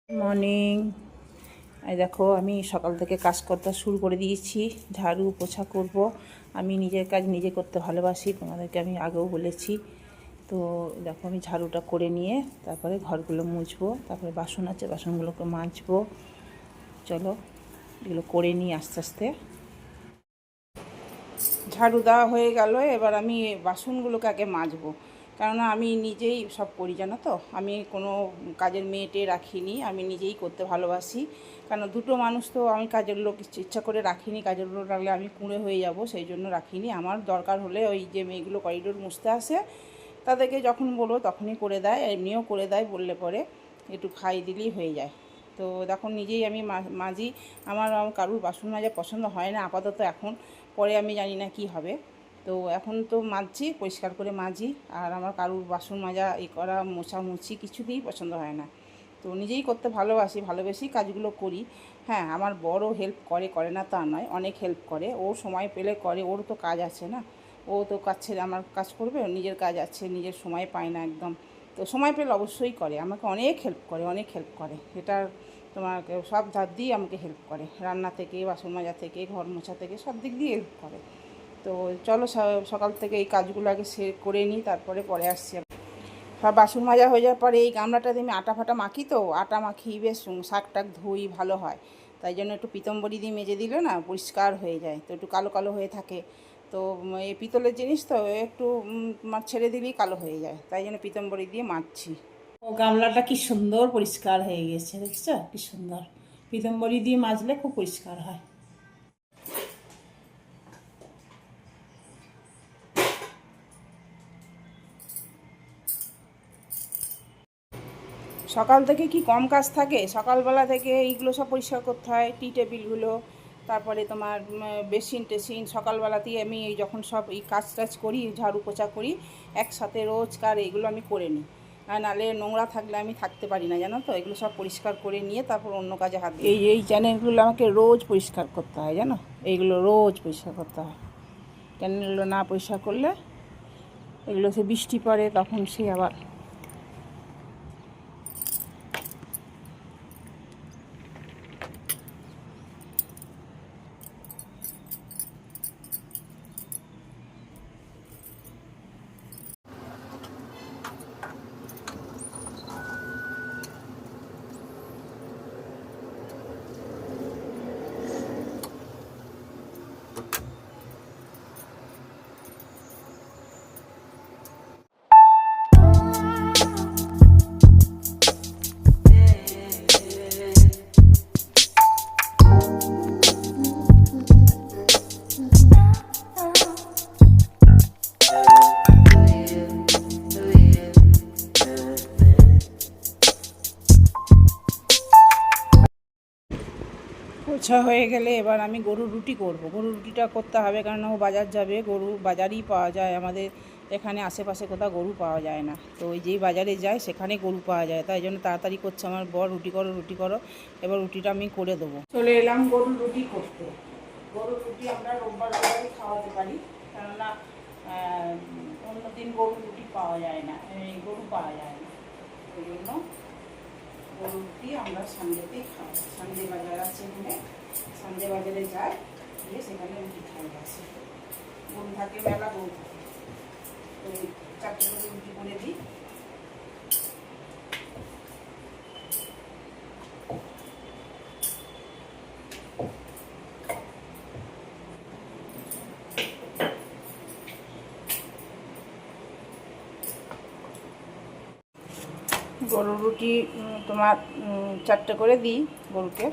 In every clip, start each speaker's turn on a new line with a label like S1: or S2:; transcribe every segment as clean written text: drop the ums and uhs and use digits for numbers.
S1: Morning. এই দেখো আমি সকাল থেকে কাজ করতে শুরু করে দিয়েছি। ঝাড়ু পোছা করব। আমি নিজের কাজ নিজে করতে ভালোবাসি, তোমাদেরকে আমি আগেও বলেছি। তো দেখো আমি ঝাড়ুটা করে নিয়ে তারপরে ঘরগুলো মুছবো, তারপরে বাসন আছে বাসনগুলোকে মাজবো। চলো এগুলো করে নিই আস্তে আস্তে। ঝাড়ু দেওয়া হয়ে গেল, এবার আমি বাসনগুলোকে আগে মাজবো, কেননা আমি নিজেই সব করি জানো তো। আমি কোনো কাজের মেয়েটে রাখিনি, আমি নিজেই করতে ভালোবাসি। কেন দুটো মানুষ তো আমি কাজের লোক ইচ্ছা করে রাখিনি, কাজের লোক রাখলে আমি কুঁড়ে হয়ে যাব, সেই জন্য রাখিনি। আমার দরকার হলে ওই যে মেয়েগুলো করিডোর মুছতে আসে তাদেরকে যখন বলবো তখনই করে দেয়, এমনিও করে দেয়, বললে পরে একটু খাই দিলেই হয়ে যায়। তো দেখো নিজেই আমি মাজি। আমার কারুর বাসন মাজা পছন্দ হয় না আপাতত এখন, পরে আমি জানি না কি হবে। তো এখন তো মাজছি, পরিষ্কার করে মাজি। আর আমার কারুর বাসন মাজা করা মোছামুছি কিছুতেই পছন্দ হয় না। তো নিজেই করতে ভালোবেসেই কাজগুলো করি। হ্যাঁ, আমার বড় হেল্প করে না তা নয়, অনেক হেল্প করে। ও সময় পেলে করে, ওর তো কাজ আছে না। ও তো কাজ ছেড়ে আমার কাজ করবে, নিজের কাজ আছে, নিজের সময় পায় না একদম। তো সময় পেলে অবশ্যই করে, আমাকে অনেক হেল্প করে। এটা তোমাকে সব ধার দিয়ে আমাকে হেল্প করে, রান্না থেকে বাসন মাজা থেকে ঘর মোছা থেকে সব দিক দিয়ে হেল্প করে। তো চলো সকাল থেকে এই কাজগুলো আগে করে নিই, তারপরে পরে আসছি। সব বাসন মাজা হয়ে যাওয়ার পরে এই গামলাটাতে আমি আটা ফাটা মাখি, তো আটা মাখি বেশ শাক টাক ধুই ভালো হয়। তাই জন্য একটু পিতম্বরি দিয়ে মেজে দিলে না পরিষ্কার হয়ে যায়, তো একটু কালো কালো হয়ে থাকে। তো এই পিতলের জিনিস তো একটু ছেড়ে দিলেই কালো হয়ে যায়, তাই জন্য পিতম্বরি দিয়ে মাজছি। ও গামলাটা কি সুন্দর পরিষ্কার হয়ে গেছে, দেখছো কি সুন্দর। পিতম্বরি দিয়ে মাজলে খুব পরিষ্কার হয়। সকাল থেকে কি কম কাজ থাকে? সকালবেলা থেকে এইগুলো সব পরিষ্কার করতে হয়, টি টেবিলগুলো, তারপরে তোমার বেসিন টেসিন। সকালবেলাতেই আমি এই যখন সব এই কাজ টাজ করি, ঝাড়ু পোছা করি একসাথে রোজকার, এইগুলো আমি করে নিই। আর নাহলে নোংরা থাকলে আমি থাকতে পারি না জানো তো। এগুলো সব পরিষ্কার করে নিয়ে তারপর অন্য কাজে হাত দিই। এই চ্যানেলগুলো আমাকে রোজ পরিষ্কার করতে হয় জানো, এইগুলো রোজ পরিষ্কার করতে হয়। চ্যানেলগুলো না পরিষ্কার করলে এগুলো সে বৃষ্টি পড়ে তখন সে আবার। পোছা হয়ে গেলে এবার আমি গরুর রুটি করব। গরুর রুটিটা করতে হবে, কারণ ও বাজার যাবে। গরু বাজারেই পাওয়া যায়, আমাদের এখানে আশেপাশে কোথাও গরু পাওয়া যায় না। তো ওই যেই বাজারে যায় সেখানে গরু পাওয়া যায়, তাই জন্য তাড়াতাড়ি করছে আমার বর, রুটি করো। এবার রুটিটা আমি করে দেবো। চলে এলাম গরুর রুটি করতে। গরুর রুটি আমরা রোববার খাওয়াতে পারি, কেননা অন্যদিন গরুর রুটি পাওয়া যায় না, গরু পাওয়া যায় না। ওই জন্য গরুর রুটি আমরা সানডেতেই খাওয়াই। সানডে বাজার আছে এখানে, সানডে বাজারে যায়, গিয়ে সেখানে রুটি খাই আছে। গরু থাকে, মেলা গরু থাকে। ওই 4টে করে রুটি করে দিই। গরুর রুটি তোমার 4টে করে দিই গরুকে।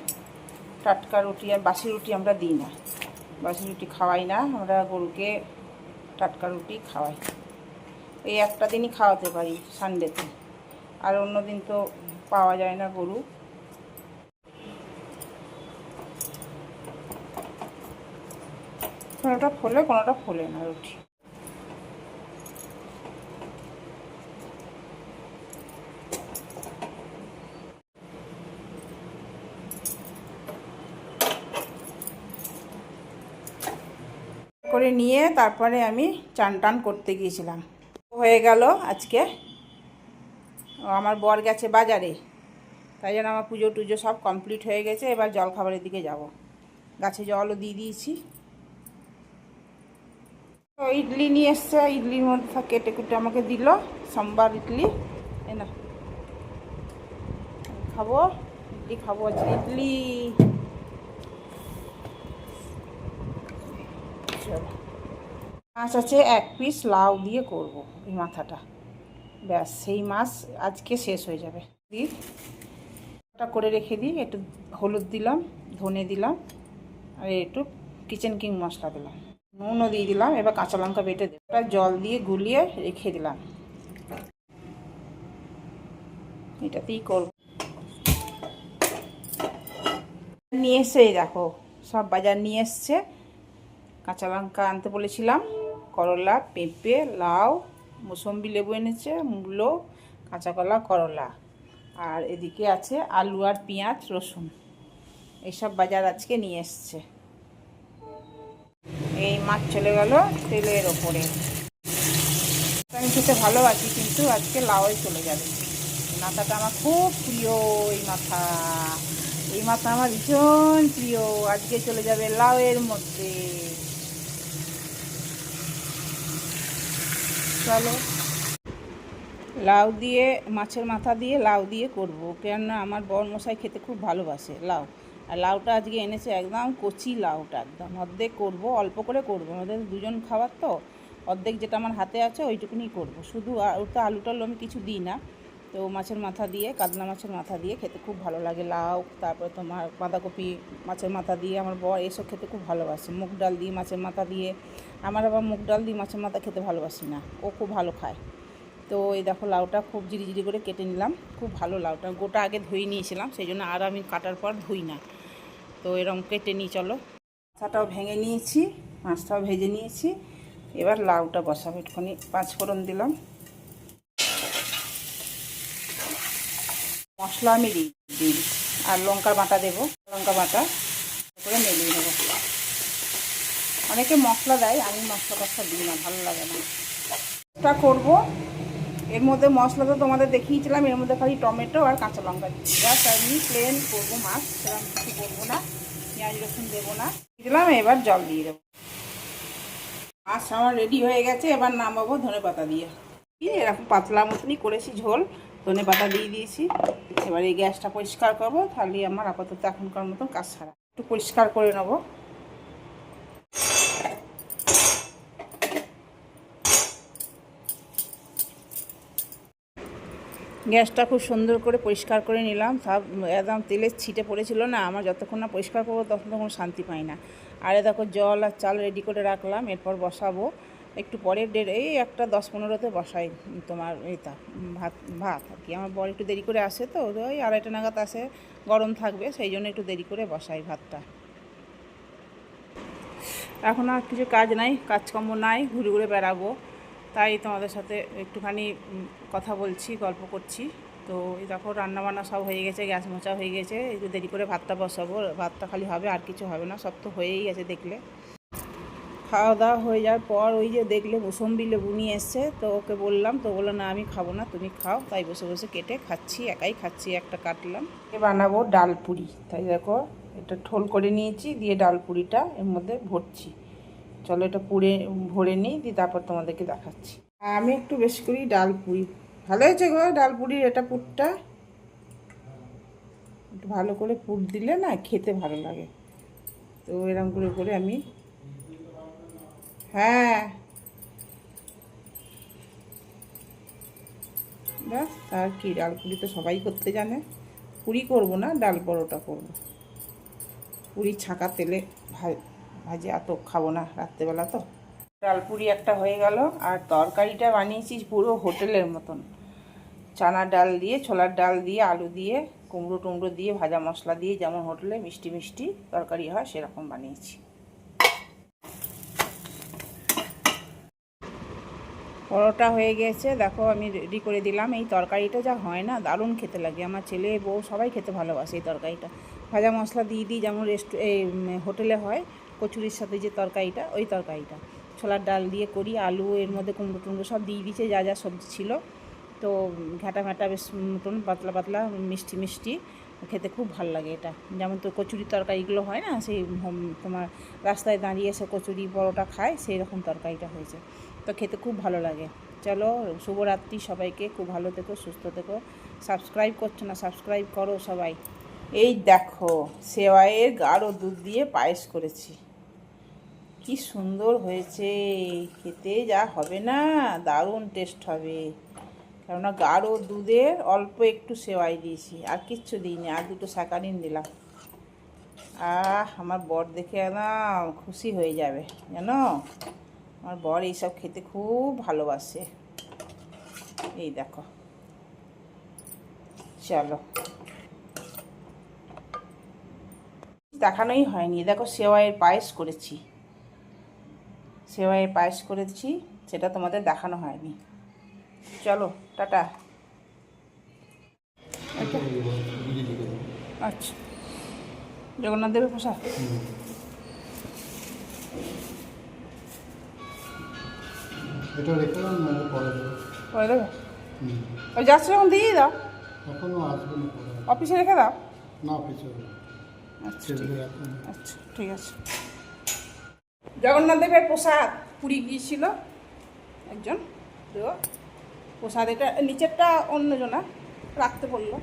S1: টাটকা রুটি আর বাসি রুটি আমরা দিই না, বাসি রুটি খাওয়াই না আমরা গরুকে, টাটকা রুটি খাওয়াই। এই একটা দিনই খাওয়াতে পারি সানডেতে, আর অন্য দিন তো পাওয়া যায় না গরু। কোনোটা ফোলে না রুটি। করে নিয়ে তারপরে আমি চান টান করতে গিয়েছিলাম। হয়ে গেল আজকে। আমার বর গেছে বাজারে, তাই জন্য আমার পুজো টুজো সব কমপ্লিট হয়ে গেছে। এবার জল খাবারের দিকে যাব। গাছে জলও দিয়ে দিয়েছি। তো ইডলি নিয়ে এসছে, ইডলির মধ্যে কেটে কুটে আমাকে দিল সোমবার ইডলি। এই না খাবো, ইডলি খাবো, আজকে ইডলি। চলো, মাছ আছে 1 পিস, লাউ দিয়ে করব এই মাথাটা। ব্যাস, সেই মাছ আজকে শেষ হয়ে যাবে। দিই করে রেখে দিই। একটু হলুদ দিলাম, ধনে দিলাম, আর একটু কিচেন কিং মশলা দিলাম, নুনও দিয়ে দিলাম। এবার কাঁচা লঙ্কা বেটে দিলাম, ওটা জল দিয়ে গুলিয়ে রেখে দিলাম। এটাতেই করব। নিয়ে এসে দেখো সব বাজার নিয়ে এসছে। কাঁচা লঙ্কা আনতে বলেছিলাম, করলা, পেঁপে, লাউ, মুসম্বি লেবু এনেছে, মূলো, কাঁচা কলা, করলা, আর এদিকে আছে আলু আর পেঁয়াজ, রসুন। এইসব বাজার আজকে নিয়ে এসছে। এই মাছ চলে গেল তেলের ওপরে। আমি খেতে ভালোবাসি, কিন্তু আজকে লাউয়ে চলে যাবে। মাথাটা আমার খুব প্রিয়, এই মাথা, এই মাথা আমার ভীষণ প্রিয়। আজকে চলে যাবে লাউয়ের মধ্যে। চলো, লাউ দিয়ে, মাছের মাথা দিয়ে লাউ দিয়ে করবো, কেননা আমার বর মশাই খেতে খুব ভালোবাসে লাউ। আর লাউটা আজকে এনেছে একদম কচি লাউটা, একদম অর্ধেক করব, অল্প করে করব, আমাদের দুজন খাবার তো। অর্ধেক যেটা আমার হাতে আছে ওইটুকুনি করব, শুধু ওটা আলু টালু আমি কিছু দিই না। তো মাছের মাথা দিয়ে, কাতলা মাছের মাথা দিয়ে খেতে খুব ভালো লাগে। লাউ, তারপরে তোমার বাঁধাকপি, মাছের মাথা দিয়ে আমার বর এসব খেতে খুব ভালোবাসে। মুগ ডাল দিয়ে মাছের মাথা দিয়ে, আমার আবার মুগ ডাল দিয়ে মাছের মাথা খেতে ভালোবাসি না, ও খুব ভালো খায়। তো এই দেখো লাউটা খুব জিরি করে কেটে নিলাম। খুব ভালো লাউটা, গোটা আগে ধুয়ে নিয়েছিলাম, সেই জন্য আর আমি কাটার পর ধুই না। তো এরকম কেটে নিই। চলো, মাথাটাও ভেঙে নিয়েছি, মাছটাও ভেজে নিয়েছি। এবার লাউটা বসাবো। একটুখানি 5 ফোড়ন দিলাম, মশলা আমি দিই, আর লঙ্কার বাটা দেবো, লঙ্কা বাটা করে মেলিয়ে নেবো। অনেকে মশলা দেয়, আমি মশলা টশলা দিই না, ভালো লাগে না। এটা করবো, এর মধ্যে মশলা তো তোমাদের দেখিয়েছিলাম, এর মধ্যে খালি টমেটো আর কাঁচা লঙ্কা দিচ্ছি। জাস্ট আমি প্লেন করবো মাছ, সেরকম কিছু করবো না, পেঁয়াজ রসুন দেবো না। দিলাম, এবার জল দিয়ে দেবো। মাছ আমার রেডি হয়ে গেছে। এবার নামাবো ধনে পাতা দিয়ে। এরকম পাতলা মতনই করেছি ঝোল, ধনে পাতা দিয়ে দিয়েছি। এবার এই গ্যাসটা পরিষ্কার করবো, তাহলে আমার আপাতত এখনকার মতন কাজ ছাড়া। একটু পরিষ্কার করে নেবো। গ্যাসটা খুব সুন্দর করে পরিষ্কার করে নিলাম। সব একদম তেলের ছিটে পড়েছিল না, আমার যতক্ষণ না পরিষ্কার করবো ততক্ষণ সান্তি পাই না। আর দেখো জল আর চাল রেডি করে রাখলাম, এরপর বসাবো একটু পরে। এই একটা 10-15তে বসাই তোমার এইটা ভাত আর কি। আমার বর একটু দেরি করে আসে, তো ওই 2:30 নাগাদ আসে, গরম থাকবে, সেই জন্য একটু দেরি করে বসাই ভাতটা। এখন আর কিছু কাজ নাই, কাজকর্ম নাই, ঘুরে ঘুরে বেড়াবো, তাই তোমাদের সাথে একটুখানি কথা বলছি, গল্প করছি। তো এই দেখো রান্নাবান্না সব হয়ে গেছে, গ্যাস মোচা হয়ে গেছে, একটু দেরি করে ভাতটা বসাবো। ভাতটা খালি হবে, আর কিছু হবে না, সব তো হয়েই গেছে দেখলে। খাওয়া দাওয়া হয়ে যাওয়ার পর ওই যে দেখলে মুসম্বি লেবু নিয়ে এসছে, তো ওকে বললাম, তো বললো না আমি খাবো না, তুমি খাও। তাই বসে বসে কেটে খাচ্ছি, একাই খাচ্ছি, একটা কাটলাম। বানাবো ডাল পুরি, তাই দেখো এটা ঠোল করে নিয়েছি, দিয়ে ডাল পুরিটা এর মধ্যে ভরছি। চলো এটা ভরে নিই, দিয়ে তারপর তোমাদেরকে দেখাচ্ছি। আমি একটু বেশি করি ডাল পুরি। ভালো হয়েছে গো ডাল পুরির এটা পুরটা, একটু ভালো করে পুর দিলে না খেতে ভালো লাগে। তো এরকম করে আমি, হ্যাঁ ব্যাস, আর কি, ডাল পুরি তো সবাই করতে জানে। পুরি করব না, ডাল পরোটা করব। পুরি ছাঁকা তেলে ভাজে এত খাবো না রাত্রেবেলা তো। ডাল পুরি একটা হয়ে গেল। আর তরকারিটা বানিয়েছি পুরো হোটেলের মতন, চানা ডাল দিয়ে, ছোলার ডাল দিয়ে, আলু দিয়ে, কুমড়ো টুমড়ো দিয়ে, ভাজা মশলা দিয়ে, যেমন হোটেলে মিষ্টি মিষ্টি তরকারি হয় সেরকম বানিয়েছি। পরোটা হয়ে গেছে, দেখো আমি রেডি করে দিলাম। এই তরকারিটা যা হয় না, দারুণ খেতে লাগে। আমার ছেলে বউ সবাই খেতে ভালোবাসে এই তরকারিটা। ভাজা মশলা দিয়ে দিই, যেমন হোটেলে হয় কচুরির সাথে যে তরকারিটা, ওই তরকারিটা ছোলার ডাল দিয়ে করি। আলু, এর মধ্যে কুমড়ো টুমড়ো সব দিয়ে দিয়েছে, যা যা সবজি ছিল। তো ঘ্যাটা ম্যাটা বেশ মতন পাতলা পাতলা মিষ্টি মিষ্টি, খেতে খুব ভালো লাগে এটা। যেমন তো কচুরি তরকারিগুলো হয় না, সেই তোমার রাস্তায় দাঁড়িয়ে এসে কচুরি পরোটা খায়, সেই রকম তরকারিটা হয়েছে, তো খেতে খুব ভালো লাগে। চলো, শুভরাত্রি সবাইকে, খুব ভালো থেকো, সুস্থ থেকো। সাবস্ক্রাইব করছো না, সাবস্ক্রাইব করো সবাই। এই দেখো, সেওয়াইয়ের গাঢ় দুধ দিয়ে পায়েস করেছি, কি সুন্দর হয়েছে খেতে, যা হবে না, দারুণ টেস্ট হবে। কেননা গাঢ় দুধের অল্প একটু সেওয়াই দিয়েছি, আর কিচ্ছু দিইনি, আর দুটো স্যাকারিন দিলাম। আমার বর দেখে একদম খুশি হয়ে যাবে জানো, আমার বর এইসব খেতে খুব ভালোবাসে। এই দেখো, চলো, দেখানোই হয়নি, দেখো সেওয়াইয়ের পায়েস করেছি, সেওয়াইয়ের পায়েস করেছি, সেটা তোমাদের দেখানো হয়নি। চলো, টাটা। আচ্ছা, জগন্নাথ দেবের প্রসাদ
S2: এটা রেখে দাও, না পরে দেবো।
S1: পরে দেবে? ওই যাচ্ছে যখন দিয়ে দাও,
S2: এখনো আসবে না পরে।
S1: অফিসে রেখে দাও।
S2: না অফিসে
S1: আচ্ছা
S2: টেবিলে রাখুন।
S1: আচ্ছা, ঠিক আছে। জগন্নাথ দেবের প্রসাদ পুরী গিয়েছিল একজন, তো প্রসাদ, এটা নিচেরটা অন্যজনা রাখতে বললো।